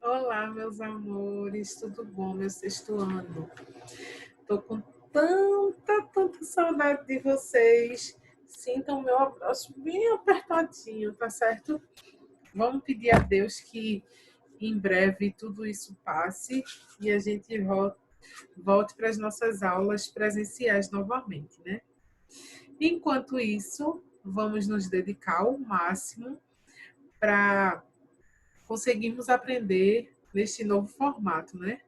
Olá, meus amores, tudo bom, meu sexto ano? Tô com tanta saudade de vocês. Sintam o meu abraço bem apertadinho, tá certo? Vamos pedir a Deus que em breve tudo isso passe e a gente volte para as nossas aulas presenciais novamente, né? Enquanto isso, vamos nos dedicar ao máximo para conseguirmos aprender neste novo formato, né?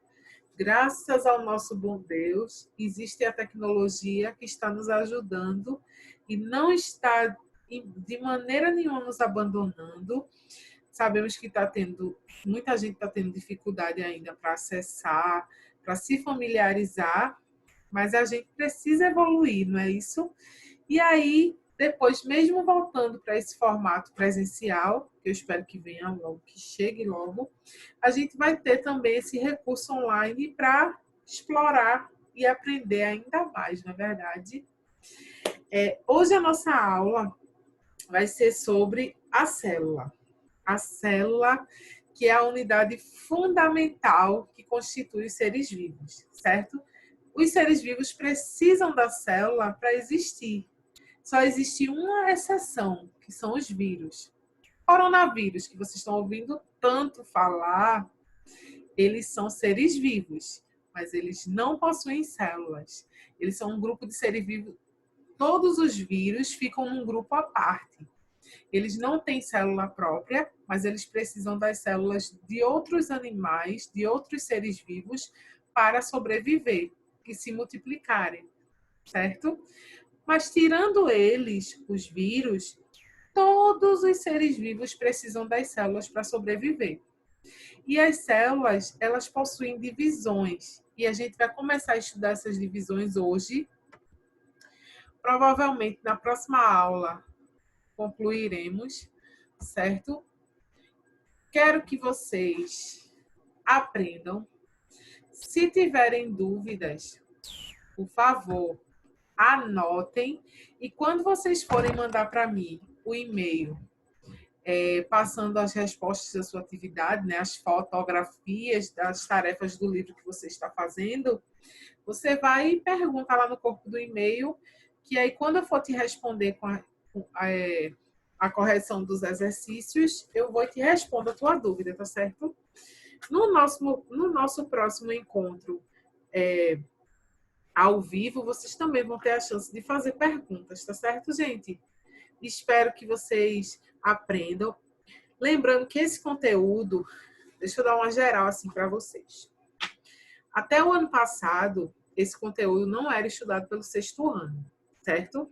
Graças ao nosso bom Deus, existe a tecnologia que está nos ajudando e não está de maneira nenhuma nos abandonando. Sabemos que muita gente está tendo dificuldade ainda para acessar, para se familiarizar, mas a gente precisa evoluir, não é isso? E aí, depois, mesmo voltando para esse formato presencial, que eu espero que venha logo, que chegue logo, a gente vai ter também esse recurso online para explorar e aprender ainda mais, na verdade. Hoje a nossa aula vai ser sobre a célula. A célula, que é a unidade fundamental que constitui os seres vivos, certo? Os seres vivos precisam da célula para existir. Só existe uma exceção, que são os vírus. Coronavírus, que vocês estão ouvindo tanto falar, eles são seres vivos, mas eles não possuem células. Eles são um grupo de seres vivos. Todos os vírus ficam num grupo à parte. Eles não têm célula própria, mas eles precisam das células de outros animais, de outros seres vivos, para sobreviver e se multiplicarem, certo? Mas tirando eles, os vírus, todos os seres vivos precisam das células para sobreviver. E as células, elas possuem divisões. E a gente vai começar a estudar essas divisões hoje. Provavelmente na próxima aula concluiremos, certo? Quero que vocês aprendam. Se tiverem dúvidas, por favor, anotem. E quando vocês forem mandar para mim o e-mail passando as respostas da sua atividade, né, as fotografias das tarefas do livro que você está fazendo, você vai e pergunta lá no corpo do e-mail, que aí quando eu for te responder a correção dos exercícios, eu vou e te respondo a tua dúvida, tá certo? No nosso próximo encontro ao vivo, vocês também vão ter a chance de fazer perguntas, tá certo, gente? Espero que vocês aprendam. Lembrando que esse conteúdo, deixa eu dar uma geral assim para vocês. Até o ano passado, esse conteúdo não era estudado pelo sexto ano, certo?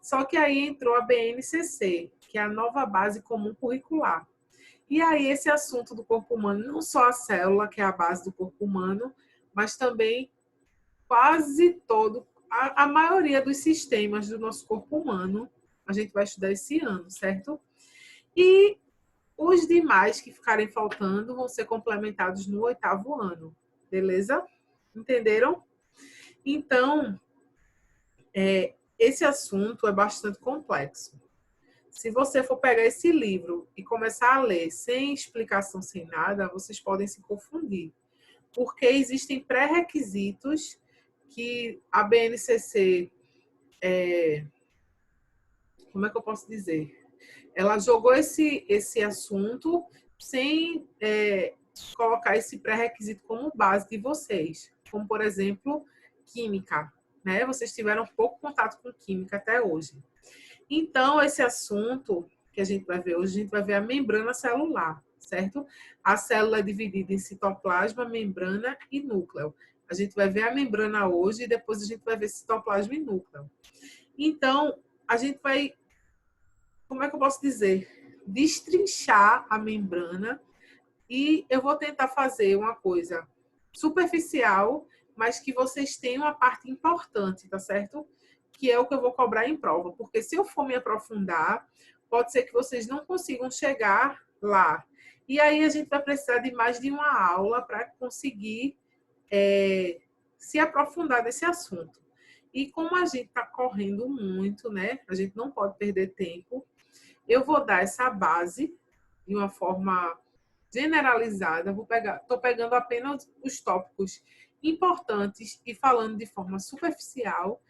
Só que aí entrou a BNCC, que é a nova base comum curricular. E aí esse assunto do corpo humano, não só a célula, que é a base do corpo humano, mas também quase todo, a maioria dos sistemas do nosso corpo humano, a gente vai estudar esse ano, certo? E os demais que ficarem faltando vão ser complementados no oitavo ano, beleza? Entenderam? Então, esse assunto é bastante complexo. Se você for pegar esse livro e começar a ler sem explicação, sem nada, vocês podem se confundir. Porque existem pré-requisitos que a BNCC, como é que eu posso dizer? Ela jogou esse assunto sem colocar esse pré-requisito como base de vocês. Como, por exemplo, química. Né? Vocês tiveram pouco contato com química até hoje. Então, esse assunto que a gente vai ver hoje, a gente vai ver a membrana celular, certo? A célula é dividida em citoplasma, membrana e núcleo. A gente vai ver a membrana hoje e depois a gente vai ver citoplasma e núcleo. Então, a gente vai, como é que eu posso dizer? Destrinchar a membrana e eu vou tentar fazer uma coisa superficial, mas que vocês tenham a parte importante, tá certo? Que é o que eu vou cobrar em prova, porque se eu for me aprofundar, pode ser que vocês não consigam chegar lá. E aí a gente vai precisar de mais de uma aula para conseguir se aprofundar nesse assunto. E como a gente está correndo muito, né? A gente não pode perder tempo. Eu vou dar essa base de uma forma generalizada, estou pegando apenas os tópicos importantes e falando de forma superficial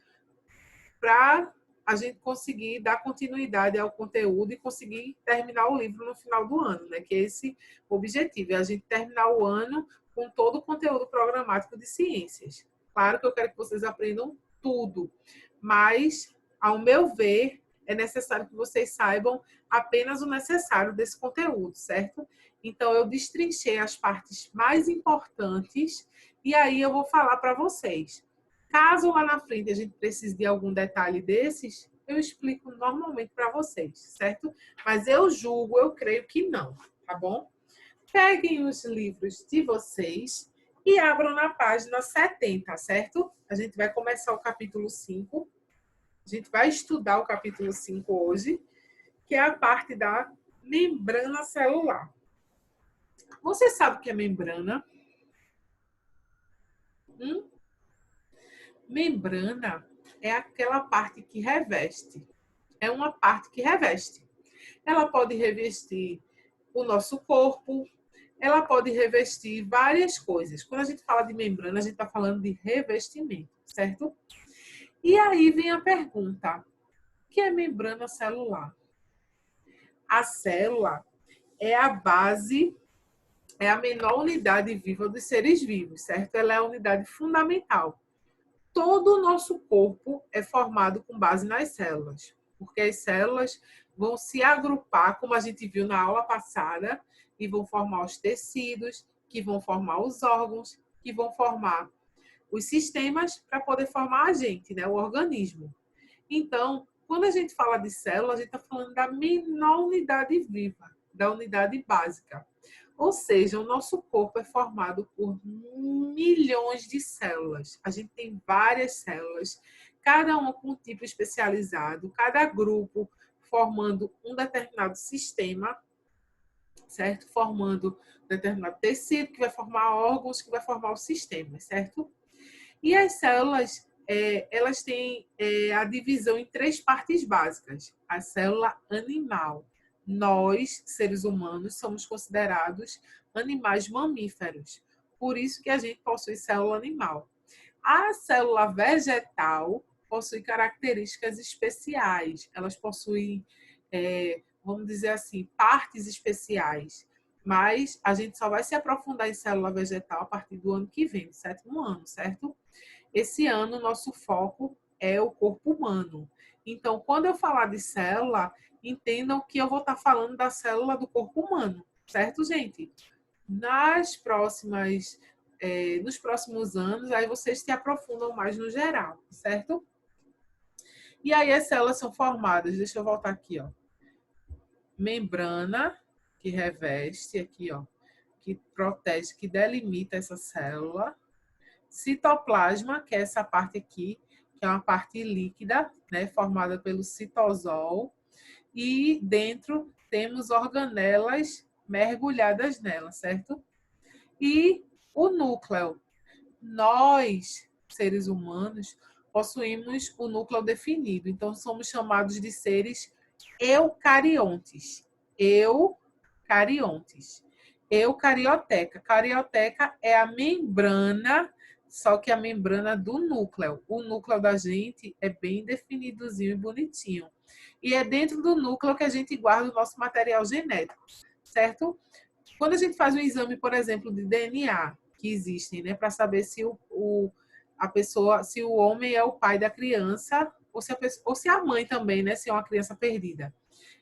para a gente conseguir dar continuidade ao conteúdo e conseguir terminar o livro no final do ano, né? Que é esse o objetivo, é a gente terminar o ano com todo o conteúdo programático de ciências. Claro que eu quero que vocês aprendam tudo, mas, ao meu ver, é necessário que vocês saibam apenas o necessário desse conteúdo, certo? Então, eu destrinchei as partes mais importantes e aí eu vou falar para vocês. Caso lá na frente a gente precise de algum detalhe desses, eu explico normalmente para vocês, certo? Mas eu creio que não, tá bom? Peguem os livros de vocês e abram na página 70, certo? A gente vai começar o capítulo 5. A gente vai estudar o capítulo 5 hoje, que é a parte da membrana celular. Você sabe o que é membrana? Membrana é aquela parte que reveste. É uma parte que reveste. Ela pode revestir o nosso corpo, ela pode revestir várias coisas. Quando a gente fala de membrana, a gente está falando de revestimento, certo? E aí vem a pergunta: o que é membrana celular? A célula é a base, é a menor unidade viva dos seres vivos, certo? Ela é a unidade fundamental. Todo o nosso corpo é formado com base nas células, porque as células vão se agrupar, como a gente viu na aula passada, e vão formar os tecidos, que vão formar os órgãos, que vão formar os sistemas para poder formar a gente, né, o organismo. Então, quando a gente fala de célula, a gente está falando da menor unidade viva, da unidade básica. Ou seja, o nosso corpo é formado por milhões de células. A gente tem várias células, cada uma com um tipo especializado, cada grupo formando um determinado sistema, certo? Formando um determinado tecido, que vai formar órgãos, que vai formar os sistemas, certo? E as células, elas têm a divisão em 3 partes básicas. A célula animal. Nós, seres humanos, somos considerados animais mamíferos. Por isso que a gente possui célula animal. A célula vegetal possui características especiais. Elas possuem, vamos dizer assim, partes especiais. Mas a gente só vai se aprofundar em célula vegetal a partir do ano que vem, do 7º ano, certo? Esse ano, nosso foco é o corpo humano. Então, quando eu falar de célula, entendam que eu vou estar falando da célula do corpo humano, certo, gente? Nos próximos anos, aí vocês se aprofundam mais no geral, certo? E aí as células são formadas, deixa eu voltar aqui, ó. Membrana, que reveste aqui, ó, que protege, que delimita essa célula. Citoplasma, que é essa parte aqui, que é uma parte líquida, né, formada pelo citosol, e dentro temos organelas mergulhadas nela, certo? E o núcleo. Nós, seres humanos, possuímos o núcleo definido, então somos chamados de seres eucariontes. Eucariontes. Eucarioteca. Carioteca é a membrana, só que a membrana do núcleo. O núcleo da gente é bem definidozinho e bonitinho. E é dentro do núcleo que a gente guarda o nosso material genético, certo? Quando a gente faz um exame, por exemplo, de DNA, que existem, né, para saber se a pessoa, se o homem é o pai da criança, ou se a mãe também, né, se é uma criança perdida.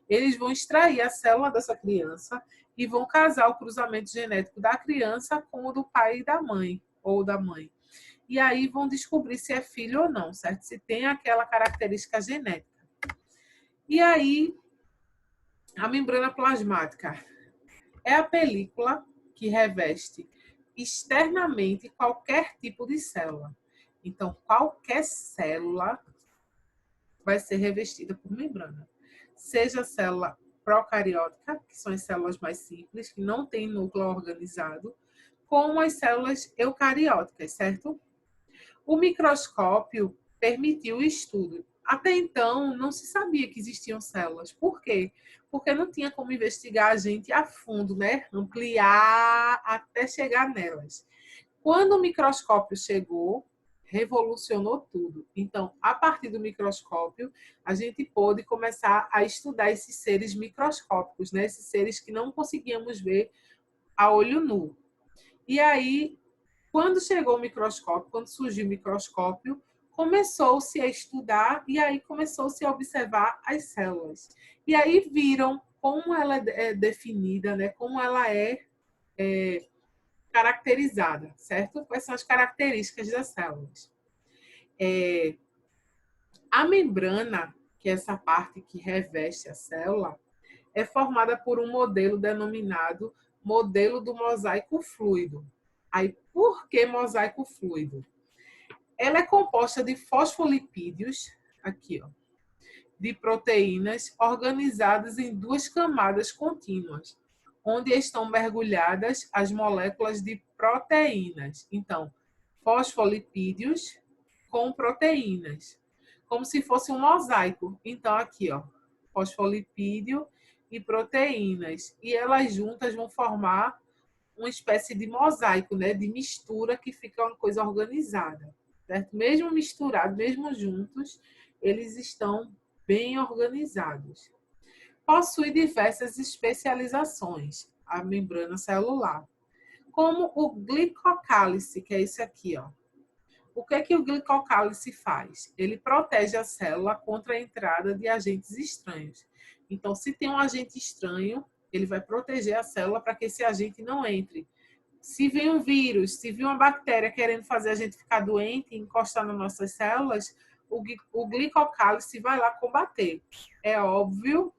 Eles vão extrair a célula dessa criança e vão casar o cruzamento genético da criança com o do pai e da mãe, ou da mãe. E aí vão descobrir se é filho ou não, certo? Se tem aquela característica genética. E aí, a membrana plasmática é a película que reveste externamente qualquer tipo de célula. Então, qualquer célula vai ser revestida por membrana. Seja a célula procariótica, que são as células mais simples, que não têm núcleo organizado, como as células eucarióticas, certo? O microscópio permitiu o estudo até então não se sabia que existiam células. Por quê? Porque não tinha como investigar a gente a fundo, né? Ampliar até chegar nelas. Quando o microscópio chegou, revolucionou tudo. Então, a partir do microscópio, a gente pôde começar a estudar esses seres microscópicos, né? Esses seres que não conseguíamos ver a olho nu. E aí, quando chegou o microscópio, quando surgiu o microscópio, começou-se a estudar e aí começou-se a observar as células. E aí viram como ela é definida, né? Como ela é caracterizada, certo? Quais são as características das células? A membrana, que é essa parte que reveste a célula, é formada por um modelo denominado modelo do mosaico fluido. Aí, por que mosaico fluido? Ela é composta de fosfolipídios, aqui, ó, de proteínas organizadas em duas camadas contínuas, onde estão mergulhadas as moléculas de proteínas. Então, fosfolipídios com proteínas, como se fosse um mosaico. Então, aqui, ó, fosfolipídio e proteínas. E elas juntas vão formar uma espécie de mosaico, né, de mistura que fica uma coisa organizada, certo? Mesmo misturados, mesmo juntos, eles estão bem organizados. Possui diversas especializações, a membrana celular, como o glicocálice, que é esse aqui, ó. O que é que o glicocálice faz? Ele protege a célula contra a entrada de agentes estranhos. Então, se tem um agente estranho, ele vai proteger a célula para que esse agente não entre. Se vem um vírus, se vir uma bactéria querendo fazer a gente ficar doente, encostar nas nossas células, o glicocálice vai lá combater. É óbvio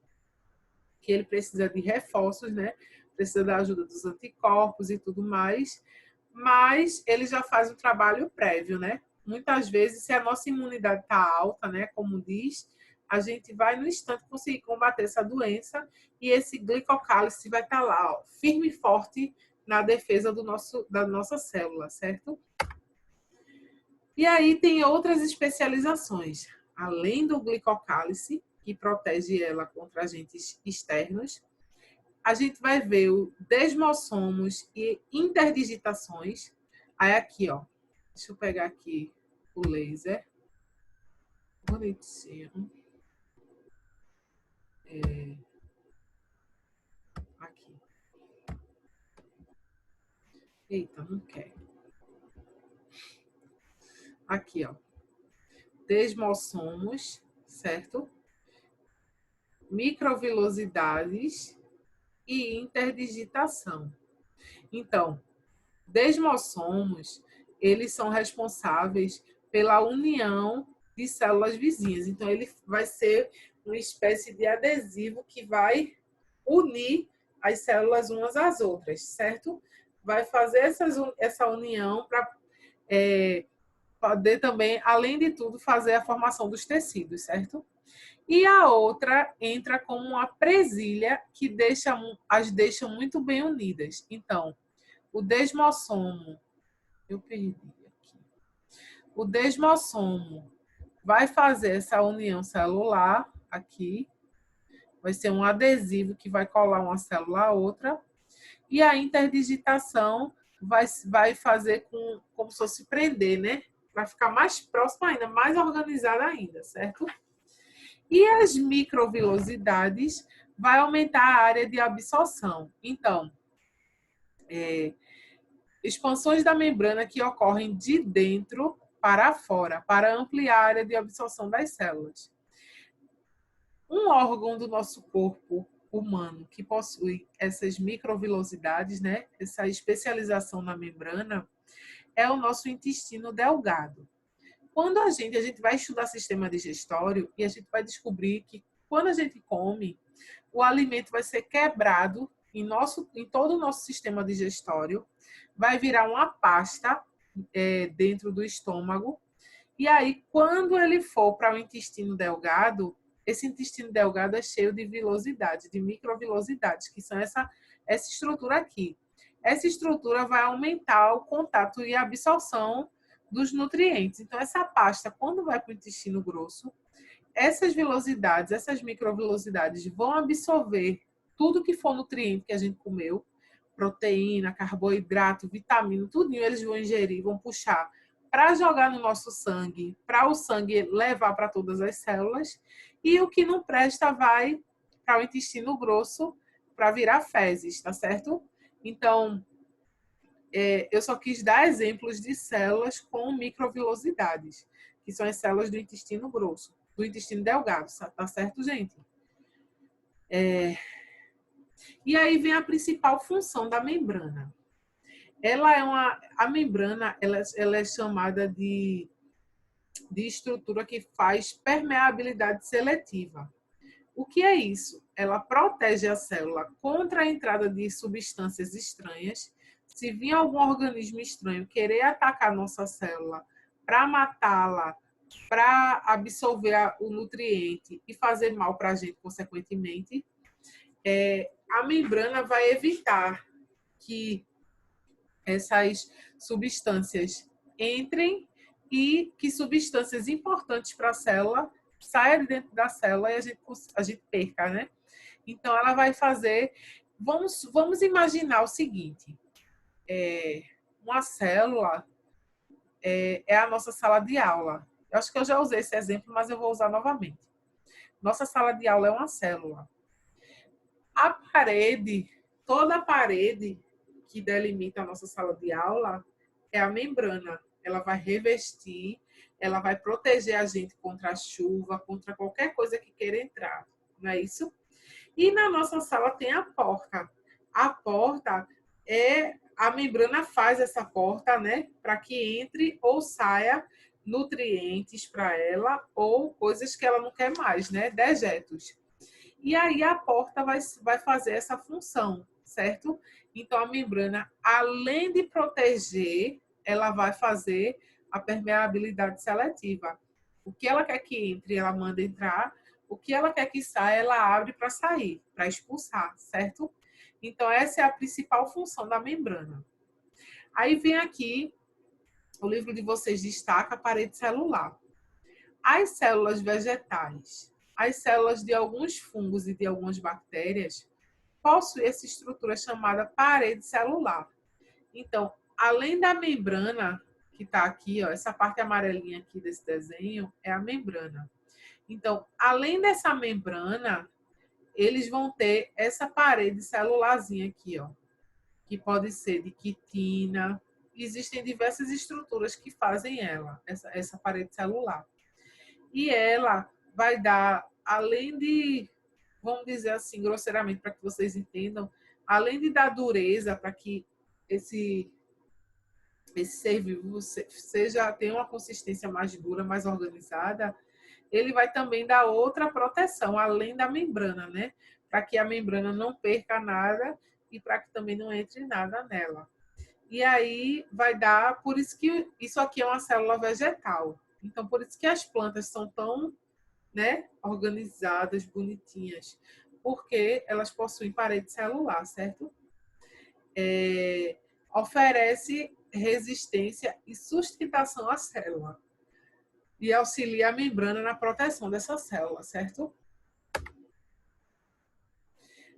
que ele precisa de reforços, né? Precisa da ajuda dos anticorpos e tudo mais, mas ele já faz um trabalho prévio, né? Muitas vezes, se a nossa imunidade está alta, né, como diz, a gente vai no instante conseguir combater essa doença e esse glicocálice vai estar lá, ó, firme e forte na defesa da nossa célula, certo? E aí tem outras especializações. Além do glicocálice, que protege ela contra agentes externos, a gente vai ver o desmossomos e interdigitações. Aí aqui, ó, deixa eu pegar aqui o laser. Bonitinho. Aqui. Eita, não quer. Aqui, ó. Desmossomos, certo? Microvilosidades e interdigitação. Então, desmossomos, eles são responsáveis pela união de células vizinhas. Então, ele vai ser uma espécie de adesivo que vai unir as células umas às outras, certo? Vai fazer essa união para poder também, além de tudo, fazer a formação dos tecidos, certo? E a outra entra como uma presilha que as deixa muito bem unidas. Então, o desmossomo, eu perdi aqui. O desmossomo vai fazer essa união celular aqui, vai ser um adesivo que vai colar uma célula à outra, e a interdigitação vai fazer como se fosse prender, né? Vai ficar mais próximo ainda, mais organizada ainda, certo? E as microvilosidades vai aumentar a área de absorção. Então, expansões da membrana que ocorrem de dentro para fora, para ampliar a área de absorção das células. Um órgão do nosso corpo humano que possui essas microvilosidades, né, essa especialização na membrana, é o nosso intestino delgado. Quando a gente vai estudar sistema digestório e a gente vai descobrir que quando a gente come, o alimento vai ser quebrado em todo o nosso sistema digestório, vai virar uma pasta dentro do estômago, e aí quando ele for para o intestino delgado, esse intestino delgado é cheio de vilosidades, de microvilosidades, que são essa estrutura aqui. Essa estrutura vai aumentar o contato e a absorção dos nutrientes. Então, essa pasta, quando vai para o intestino grosso, essas velocidades, essas microvelocidades vão absorver tudo que for nutriente que a gente comeu, proteína, carboidrato, vitamina, tudinho eles vão ingerir, vão puxar para jogar no nosso sangue, para o sangue levar para todas as células, e o que não presta vai para o intestino grosso para virar fezes, tá certo? Então, eu só quis dar exemplos de células com microvilosidades, que são as células do intestino grosso, do intestino delgado, tá certo, gente? E aí vem a principal função da membrana. A membrana ela é chamada de estrutura que faz permeabilidade seletiva. O que é isso? Ela protege a célula contra a entrada de substâncias estranhas. Se vir algum organismo estranho querer atacar a nossa célula para matá-la, para absorver o nutriente e fazer mal para a gente, consequentemente, a membrana vai evitar que essas substâncias entrem e que substâncias importantes para a célula saiam de dentro da célula e a gente perca, né? Então, ela vai fazer... Vamos imaginar o seguinte. Uma célula é a nossa sala de aula. Eu acho que eu já usei esse exemplo, mas eu vou usar novamente. Nossa sala de aula é uma célula. A parede, toda a parede que delimita a nossa sala de aula é a membrana. Ela vai revestir, ela vai proteger a gente contra a chuva, contra qualquer coisa que queira entrar. Não é isso? E na nossa sala tem a porta. A porta a membrana faz essa porta, né, para que entre ou saia nutrientes para ela ou coisas que ela não quer mais, né, dejetos. E aí a porta vai fazer essa função, certo? Então a membrana, além de proteger, ela vai fazer a permeabilidade seletiva. O que ela quer que entre, ela manda entrar. O que ela quer que saia, ela abre para sair, para expulsar, certo? Então, essa é a principal função da membrana. Aí vem aqui, o livro de vocês destaca a parede celular. As células vegetais, as células de alguns fungos e de algumas bactérias, possuem essa estrutura chamada parede celular. Então, além da membrana, que está aqui, ó, essa parte amarelinha aqui desse desenho, é a membrana. Então, além dessa membrana, eles vão ter essa parede celularzinha aqui, ó, que pode ser de quitina. Existem diversas estruturas que fazem essa parede celular. E ela vai dar, além de, vamos dizer assim, grosseiramente, para que vocês entendam, além de dar dureza para que esse ser vivo tenha uma consistência mais dura, mais organizada, ele vai também dar outra proteção, além da membrana, né? Para que a membrana não perca nada e para que também não entre nada nela. E aí vai dar, por isso que isso aqui é uma célula vegetal. Então, por isso que as plantas são tão, né, organizadas, bonitinhas, porque elas possuem parede celular, certo? Oferece resistência e sustentação à célula e auxilia a membrana na proteção dessa célula, certo?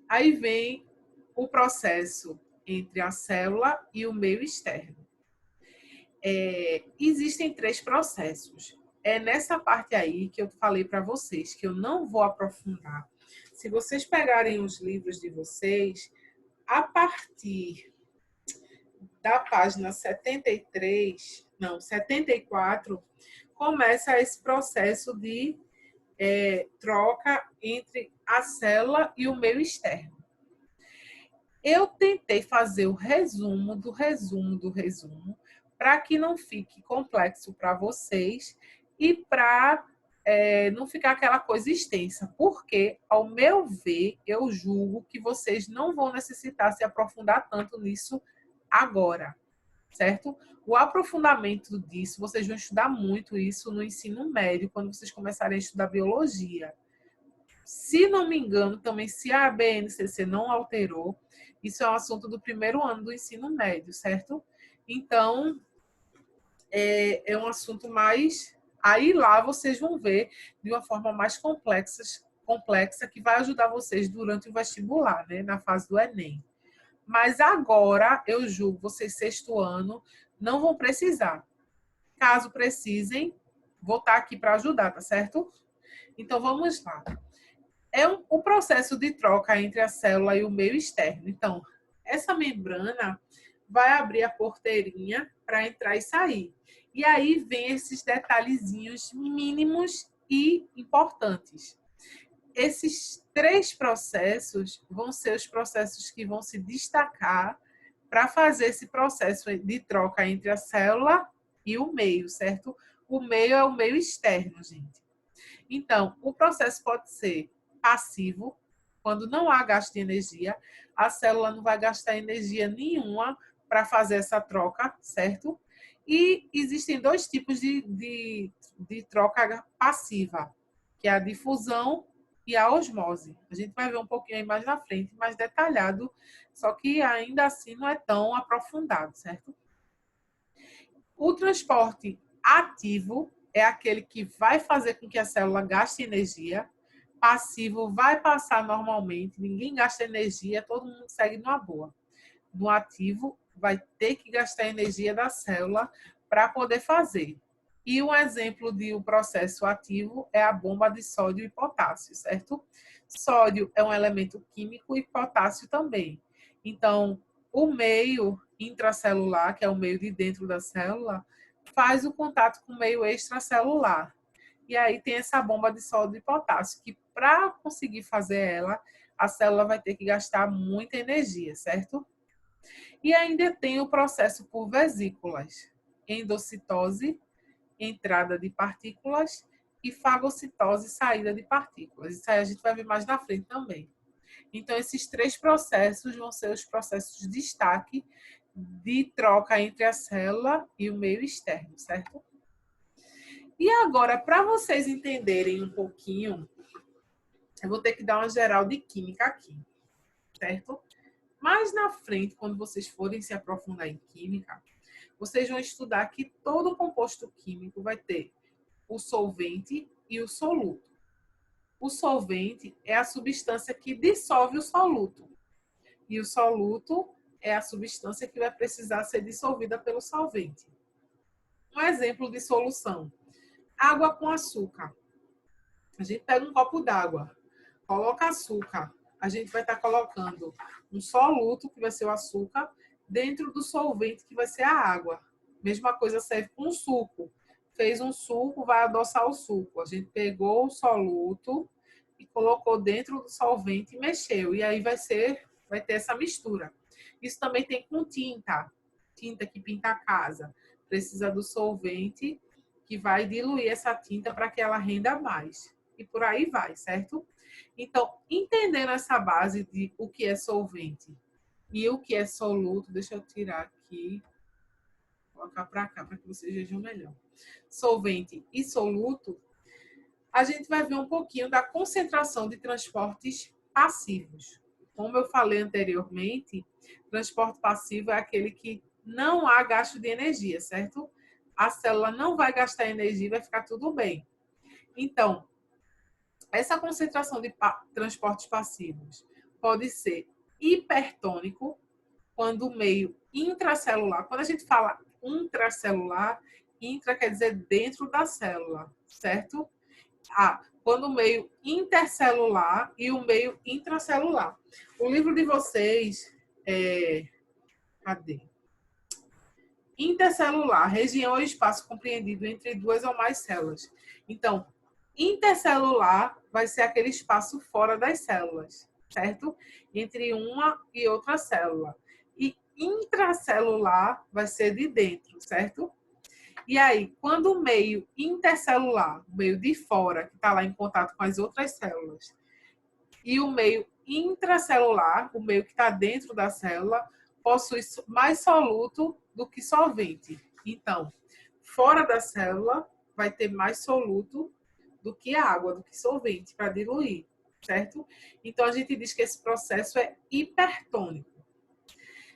Aí vem o processo entre a célula e o meio externo. Existem 3 processos. É nessa parte aí que eu falei para vocês, que eu não vou aprofundar. Se vocês pegarem os livros de vocês, a partir da página 74, começa esse processo de troca entre a célula e o meio externo. Eu tentei fazer o resumo do resumo, para que não fique complexo para vocês e para não ficar aquela coisa extensa, porque, ao meu ver, eu julgo que vocês não vão necessitar se aprofundar tanto nisso agora, certo? O aprofundamento disso, vocês vão estudar muito isso no ensino médio, quando vocês começarem a estudar biologia. Se não me engano, também, se a BNCC não alterou, isso é um assunto do primeiro ano do ensino médio, certo? Então, é um assunto mais Aí lá vocês vão ver de uma forma mais complexa que vai ajudar vocês durante o vestibular, né, na fase do Enem. Mas agora, eu julgo, vocês sexto ano não vão precisar. Caso precisem, vou estar aqui para ajudar, tá certo? Então, vamos lá. O processo de troca entre a célula e o meio externo. Então, essa membrana vai abrir a porteirinha para entrar e sair. E aí vem esses detalhezinhos mínimos e importantes. Esses três processos vão ser os processos que vão se destacar para fazer esse processo de troca entre a célula e o meio, certo? O meio é o meio externo, gente. Então, o processo pode ser passivo, quando não há gasto de energia, a célula não vai gastar energia nenhuma para fazer essa troca, certo? E existem dois tipos de troca passiva, que é a difusão e a osmose. A gente vai ver um pouquinho aí mais na frente, mais detalhado, só que ainda assim não é tão aprofundado, certo? O transporte ativo é aquele que vai fazer com que a célula gaste energia. Passivo vai passar normalmente, ninguém gasta energia, todo mundo segue numa boa. No ativo, vai ter que gastar energia da célula para poder fazer. E um exemplo de um processo ativo é a bomba de sódio e potássio, certo? Sódio é um elemento químico e potássio também. Então, o meio intracelular, que é o meio de dentro da célula, faz o contato com o meio extracelular. E aí tem essa bomba de sódio e potássio, que para conseguir fazer ela, a célula vai ter que gastar muita energia, certo? E ainda tem o processo por vesículas, endocitose, entrada de partículas, e fagocitose, saída de partículas. Isso aí a gente vai ver mais na frente também. Então, esses três processos vão ser os processos de destaque de troca entre a célula e o meio externo, certo? E agora, para vocês entenderem um pouquinho, eu vou ter que dar uma geral de química aqui, certo? Mais na frente, quando vocês forem se aprofundar em química, vocês vão estudar que todo composto químico vai ter o solvente e o soluto. O solvente é a substância que dissolve o soluto. E o soluto é a substância que vai precisar ser dissolvida pelo solvente. Um exemplo de solução: água com açúcar. A gente pega um copo d'água, coloca açúcar. A gente vai estar colocando um soluto, que vai ser o açúcar, dentro do solvente, que vai ser a água. Mesma coisa serve com o suco. Fez um suco, vai adoçar o suco. A gente pegou o soluto e colocou dentro do solvente e mexeu. E aí vai ter essa mistura. Isso também tem com tinta. Tinta que pinta a casa. Precisa do solvente que vai diluir essa tinta para que ela renda mais. E por aí vai, certo? Então, entendendo essa base de o que é solvente e o que é soluto, deixa eu tirar aqui, colocar para cá, para que vocês vejam melhor. Solvente e soluto, a gente vai ver um pouquinho da concentração de transportes passivos. Como eu falei anteriormente, transporte passivo é aquele que não há gasto de energia, certo? A célula não vai gastar energia, vai ficar tudo bem. Então, essa concentração de transportes passivos pode ser hipertônico, quando o meio intracelular, quando a gente fala intracelular, intra quer dizer dentro da célula, certo? Quando o meio intercelular e o meio intracelular. O livro de vocês cadê? Intercelular, região ou espaço compreendido entre duas ou mais células. Então, intercelular vai ser aquele espaço fora das células, certo? Entre uma e outra célula. E intracelular vai ser de dentro, certo? E aí, quando o meio intercelular, o meio de fora, que está lá em contato com as outras células, e o meio intracelular, o meio que está dentro da célula, possui mais soluto do que solvente. Então, fora da célula, vai ter mais soluto do que água, do que solvente, para diluir, certo? Então, a gente diz que esse processo é hipertônico.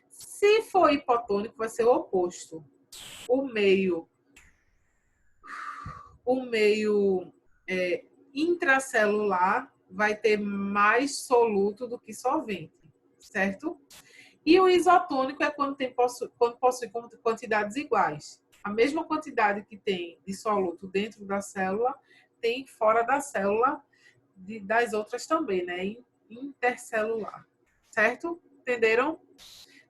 Se for hipotônico, vai ser o oposto. O meio o meio intracelular vai ter mais soluto do que solvente, certo? E o isotônico é quando possui quantidades iguais. A mesma quantidade que tem de soluto dentro da célula, tem fora da célula das outras também, né? Intercelular. Certo? Entenderam?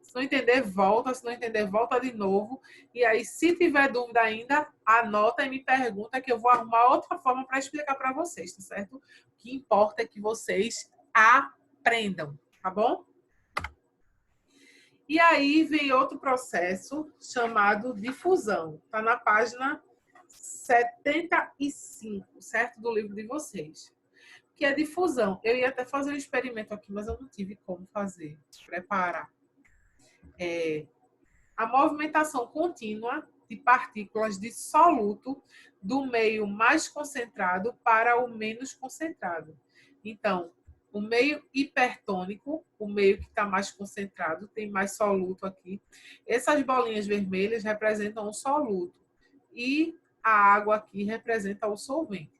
Se não entender, volta. Se não entender, volta de novo. E aí, se tiver dúvida ainda, anota e me pergunta que eu vou arrumar outra forma para explicar para vocês, tá certo? O que importa é que vocês aprendam, tá bom? E aí vem outro processo chamado difusão. Está na página 75, certo? Do livro de vocês. Que é difusão. Eu ia até fazer um experimento aqui, mas eu não tive como fazer, preparar. A movimentação contínua de partículas de soluto do meio mais concentrado para o menos concentrado. Então, o meio hipertônico, o meio que está mais concentrado, tem mais soluto aqui. Essas bolinhas vermelhas representam o soluto e a água aqui representa o solvente.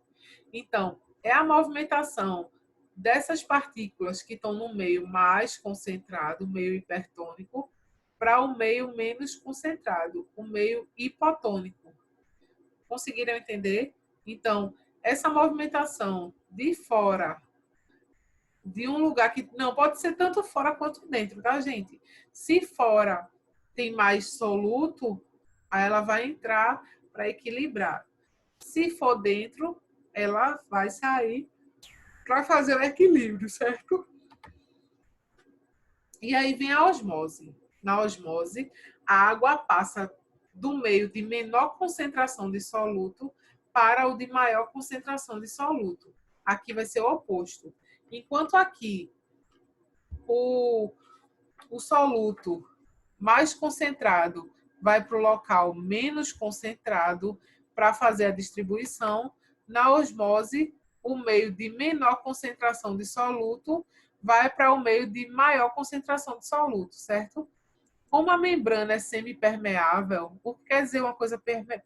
Então, é a movimentação dessas partículas que estão no meio mais concentrado, meio hipertônico, para o meio menos concentrado, o meio hipotônico. Conseguiram entender? Então, essa movimentação de fora de um lugar que não pode ser tanto fora quanto dentro, tá, gente? Se fora tem mais soluto, aí ela vai entrar para equilibrar. Se for dentro, ela vai sair para fazer o equilíbrio, certo? E aí vem a osmose. Na osmose, a água passa do meio de menor concentração de soluto para o de maior concentração de soluto. Aqui vai ser o oposto. Enquanto aqui o soluto mais concentrado vai para o local menos concentrado para fazer a distribuição, na osmose, o meio de menor concentração de soluto vai para o meio de maior concentração de soluto, certo? Como a membrana é semipermeável, o que quer dizer uma coisa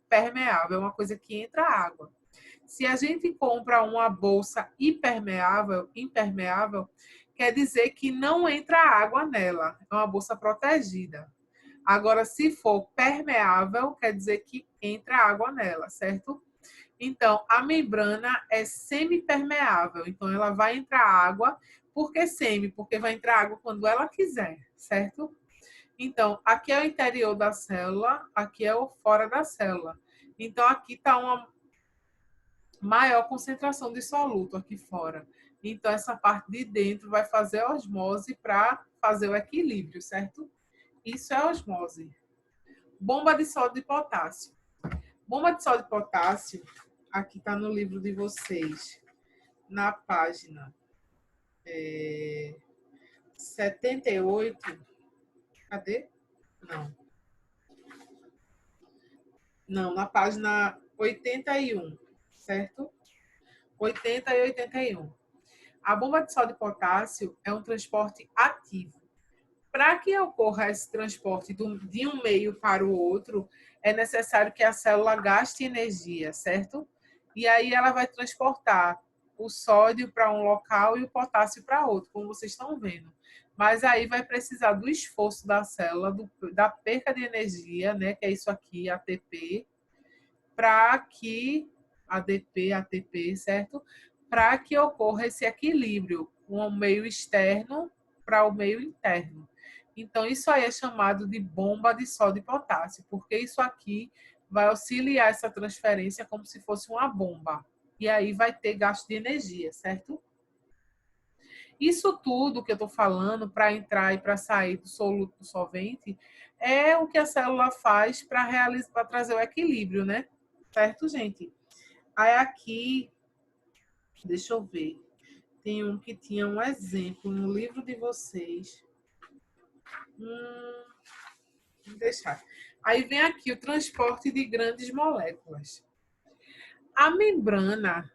permeável? É uma coisa que entra água. Se a gente compra uma bolsa impermeável, quer dizer que não entra água nela. É uma bolsa protegida. Agora, se for permeável, quer dizer que entra água nela, certo? Então, a membrana é semipermeável. Então, ela vai entrar água. Por que semi? Porque vai entrar água quando ela quiser, certo? Então, aqui é o interior da célula, aqui é o fora da célula. Então, aqui está uma maior concentração de soluto aqui fora. Então, essa parte de dentro vai fazer a osmose para fazer o equilíbrio, certo? Isso é a osmose. Bomba de sódio e potássio. Bomba de sódio e potássio, aqui está no livro de vocês, na página 78. Cadê? Não. Não, na página 81, certo? 80 e 81. A bomba de sódio e potássio é um transporte ativo. Para que ocorra esse transporte de um meio para o outro, é necessário que a célula gaste energia, certo? E aí ela vai transportar o sódio para um local e o potássio para outro, como vocês estão vendo. Mas aí vai precisar do esforço da célula, da perca de energia, né, que é isso aqui, ATP, para que ADP, ATP, certo? Para que ocorra esse equilíbrio, um meio externo para o meio interno. Então, isso aí é chamado de bomba de sódio e potássio, porque isso aqui vai auxiliar essa transferência como se fosse uma bomba. E aí vai ter gasto de energia, certo? Isso tudo que eu estou falando para entrar e para sair do soluto do solvente é o que a célula faz para trazer o equilíbrio, né? Certo, gente? Aí aqui, deixa eu ver, tem um que tinha um exemplo no livro de vocês. Vou deixar. Aí vem aqui o transporte de grandes moléculas. A membrana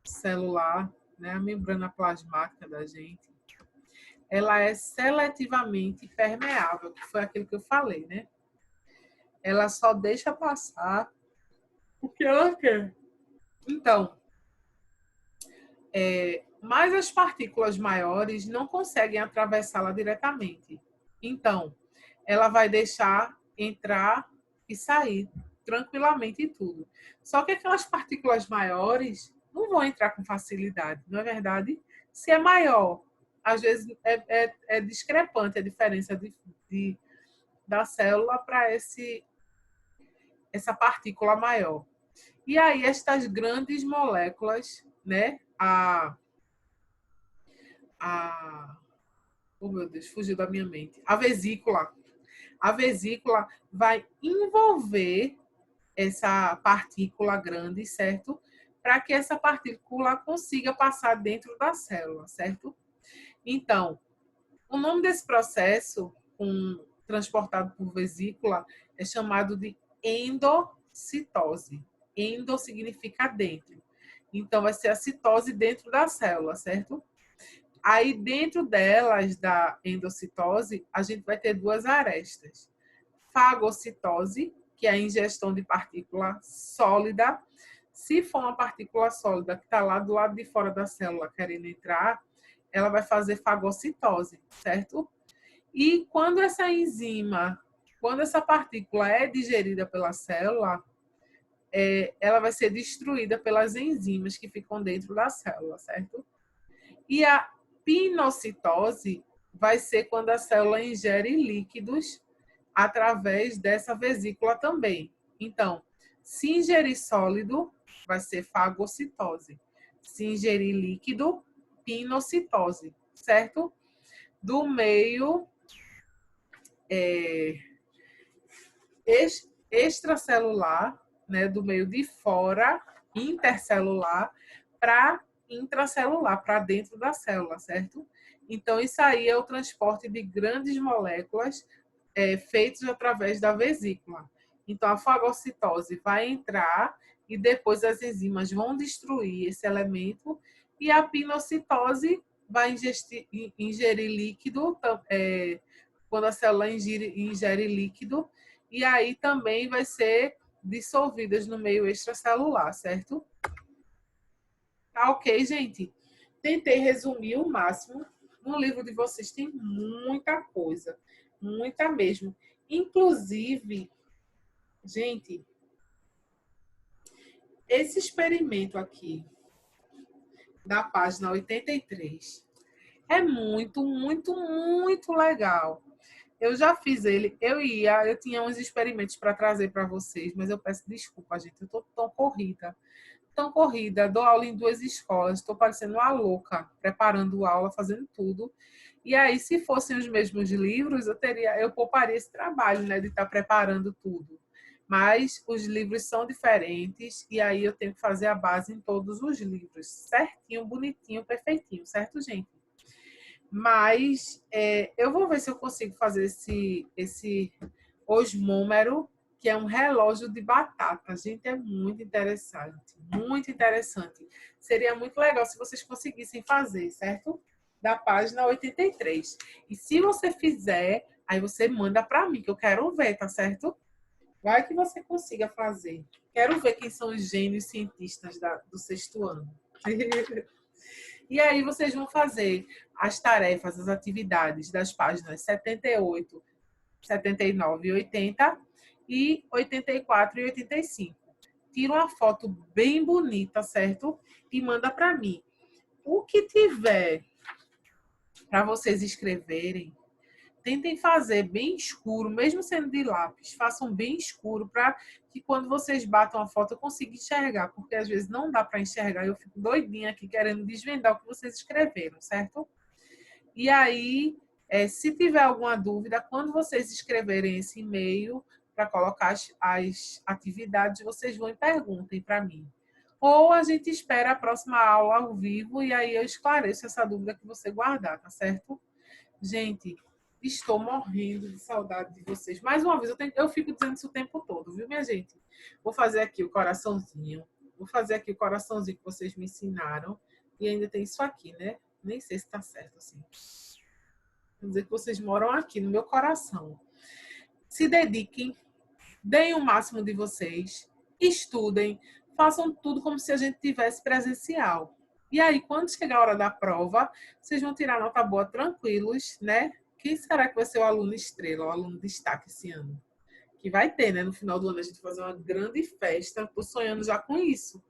celular, né, a membrana plasmática da gente, ela é seletivamente permeável, que foi aquilo que eu falei, né? Ela só deixa passar o que ela quer. Então, mas as partículas maiores não conseguem atravessá-la diretamente. Então, ela vai deixar entrar e sair tranquilamente e tudo. Só que aquelas partículas maiores não vão entrar com facilidade, não é verdade? Se é maior, às vezes é discrepante a diferença da célula para essa partícula maior. E aí, estas grandes moléculas, né? Oh, meu Deus, fugiu da minha mente. A vesícula. A vesícula vai envolver essa partícula grande, certo? Para que essa partícula consiga passar dentro da célula, certo? Então, o nome desse processo, transportado por vesícula, é chamado de endocitose. Endo significa dentro. Então, vai ser a citose dentro da célula, certo? Aí, dentro delas, da endocitose, a gente vai ter duas arestas. Fagocitose, que é a ingestão de partícula sólida. Se for uma partícula sólida que está lá do lado de fora da célula querendo entrar, ela vai fazer fagocitose, certo? E quando quando essa partícula é digerida pela célula, ela vai ser destruída pelas enzimas que ficam dentro da célula, certo? E a pinocitose vai ser quando a célula ingere líquidos através dessa vesícula também. Então, se ingerir sólido, vai ser fagocitose. Se ingerir líquido, pinocitose, certo? Do meio extracelular, né, do meio de fora, intercelular, para intracelular, para dentro da célula, certo? Então, isso aí é o transporte de grandes moléculas feitos através da vesícula. Então, a fagocitose vai entrar e depois as enzimas vão destruir esse elemento e a pinocitose vai ingerir líquido, quando a célula ingere líquido, e aí também vai ser dissolvidas no meio extracelular, certo? Tá ok, gente? Tentei resumir o máximo. No livro de vocês tem muita coisa, muita mesmo. Inclusive, gente, esse experimento aqui, da página 83, é muito, muito, muito legal. Eu já fiz ele, eu tinha uns experimentos para trazer para vocês, mas eu peço desculpa, gente, eu estou tão corrida, dou aula em duas escolas, estou parecendo uma louca, preparando aula, fazendo tudo. E aí, se fossem os mesmos livros, eu pouparia esse trabalho, né, de estar preparando tudo. Mas os livros são diferentes e aí eu tenho que fazer a base em todos os livros, certinho, bonitinho, perfeitinho, certo, gente? Mas eu vou ver se eu consigo fazer esse osmômero, que é um relógio de batata. Gente, é muito interessante, muito interessante. Seria muito legal se vocês conseguissem fazer, certo? Da página 83. E se você fizer, aí você manda para mim, que eu quero ver, tá certo? Vai que você consiga fazer. Quero ver quem são os gênios cientistas do sexto ano. E aí vocês vão fazer as tarefas, as atividades das páginas 78, 79 e 80 e 84 e 85. Tira uma foto bem bonita, certo? E manda para mim. O que tiver para vocês escreverem, tentem fazer bem escuro, mesmo sendo de lápis, façam bem escuro para que quando vocês batam a foto eu consiga enxergar, porque às vezes não dá para enxergar e eu fico doidinha aqui querendo desvendar o que vocês escreveram, certo? E aí, se tiver alguma dúvida, quando vocês escreverem esse e-mail para colocar as atividades, vocês vão e perguntem para mim. Ou a gente espera a próxima aula ao vivo e aí eu esclareço essa dúvida que você guardar, tá certo? Gente, estou morrendo de saudade de vocês. Mais uma vez, eu fico dizendo isso o tempo todo, viu, minha gente? Vou fazer aqui o coraçãozinho. Vou fazer aqui o coraçãozinho que vocês me ensinaram. E ainda tem isso aqui, né? Nem sei se está certo assim. Vou dizer que vocês moram aqui no meu coração. Se dediquem, deem o máximo de vocês, estudem, façam tudo como se a gente tivesse presencial. E aí, quando chegar a hora da prova, vocês vão tirar nota boa tranquilos, né? Quem será que vai ser o aluno estrela, o aluno destaque esse ano? Que vai ter, né? No final do ano a gente fazer uma grande festa. Estou sonhando já com isso,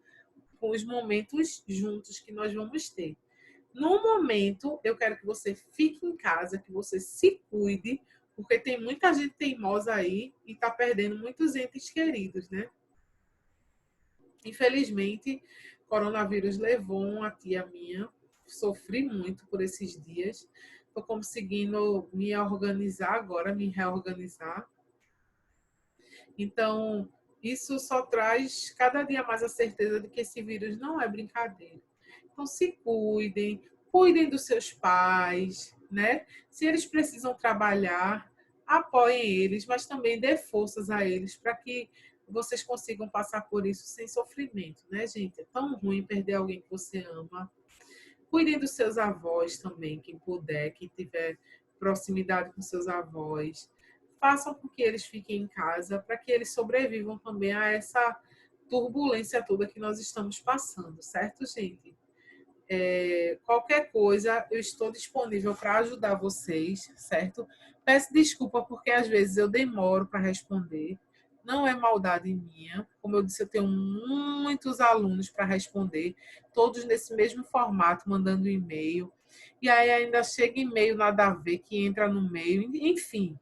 com os momentos juntos que nós vamos ter. No momento, eu quero que você fique em casa, que você se cuide, porque tem muita gente teimosa aí e está perdendo muitos entes queridos, né? Infelizmente, o coronavírus levou uma tia minha, sofri muito por esses dias. Estou conseguindo me organizar agora, me reorganizar. Então, isso só traz cada dia mais a certeza de que esse vírus não é brincadeira. Então, se cuidem, cuidem dos seus pais, né? Se eles precisam trabalhar, apoiem eles, mas também dê forças a eles para que vocês consigam passar por isso sem sofrimento, né, gente? É tão ruim perder alguém que você ama. Cuidem dos seus avós também, quem puder, quem tiver proximidade com seus avós. Façam com que eles fiquem em casa para que eles sobrevivam também a essa turbulência toda que nós estamos passando, certo, gente? Qualquer coisa, eu estou disponível para ajudar vocês, certo? Peço desculpa porque às vezes eu demoro para responder. Não é maldade minha. Como eu disse, eu tenho muitos alunos para responder, todos nesse mesmo formato, mandando e-mail. E aí ainda chega e-mail nada a ver que entra no meio, enfim.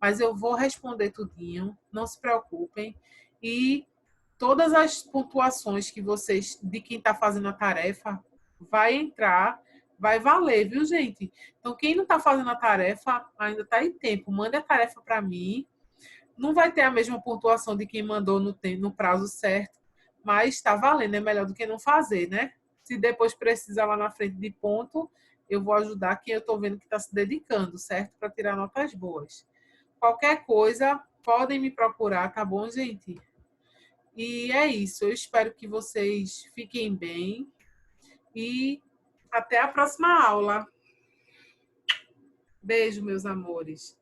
Mas eu vou responder tudinho, não se preocupem. E todas as pontuações que vocês, de quem está fazendo a tarefa, vai entrar, vai valer, viu, gente? Então, quem não está fazendo a tarefa, ainda está em tempo. Mande a tarefa para mim. Não vai ter a mesma pontuação de quem mandou no prazo certo, mas está valendo, é melhor do que não fazer, né? Se depois precisar lá na frente de ponto, eu vou ajudar quem eu estou vendo que está se dedicando, certo? Para tirar notas boas. Qualquer coisa, podem me procurar, tá bom, gente? E é isso. Eu espero que vocês fiquem bem e até a próxima aula. Beijo, meus amores.